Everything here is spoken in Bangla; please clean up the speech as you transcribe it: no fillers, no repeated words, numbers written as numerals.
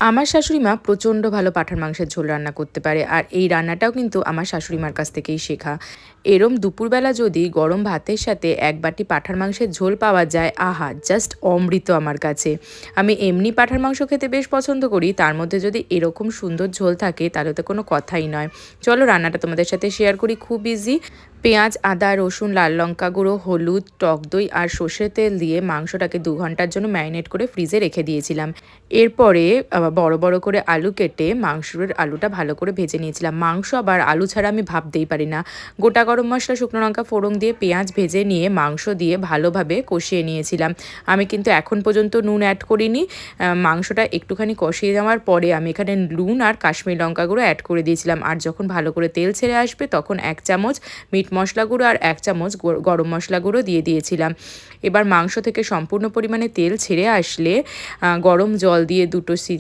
আমার শাশুড়ি মা প্রচণ্ড ভালো পাঁঠার মাংসের ঝোল রান্না করতে পারে, আর এই রান্নাটাও কিন্তু আমার শাশুড়ি মার কাছ থেকেই শেখা। এরম দুপুরবেলা যদি গরম ভাতের সাথে এক বাটি পাঁঠার মাংসের ঝোল পাওয়া যায়, আহা জাস্ট অমৃত আমার কাছে। আমি এমনি পাঁঠার মাংস খেতে বেশ পছন্দ করি, তার মধ্যে যদি এরকম সুন্দর ঝোল থাকে তাহলে তো কোনো কথাই নয়। চলো রান্নাটা তোমাদের সাথে শেয়ার করি, খুব ইজি। পেঁয়াজ, আদা, রসুন, লাল লঙ্কা গুঁড়ো, হলুদ, টক দই আর সর্ষের তেল দিয়ে মাংসটাকে 2 ঘন্টার জন্য ম্যারিনেট করে ফ্রিজে রেখে দিয়েছিলাম। এরপরে বড় বড় করে আলু কেটে মাংসের আলুটা ভালো করে ভেজে নিয়েছিলাম। মাংস আবার আলু ছাড়া আমি ভাবতেই পারি না। গোটা গরম মশলা, শুকনো লঙ্কা ফোড়ন দিয়ে পেঁয়াজ ভেজে নিয়ে মাংস দিয়ে ভালোভাবে কষিয়ে নিয়েছিলাম। আমি কিন্তু এখন পর্যন্ত নুন অ্যাড করিনি। মাংসটা একটুখানি কষিয়ে যাওয়ার পরে আমি এখানে নুন আর কাশ্মীরি লঙ্কা গুঁড়ো অ্যাড করে দিয়েছিলাম। আর যখন ভালো করে তেল ছেড়ে আসবে তখন 1 চামচ মিট মশলা গুঁড়ো আর 1 চামচ গরম মশলা গুঁড়ো দিয়ে দিয়েছিলাম। এবার মাংস থেকে সম্পূর্ণ পরিমাণে তেল ছেড়ে আসলে গরম জল দিয়ে 2 সিটি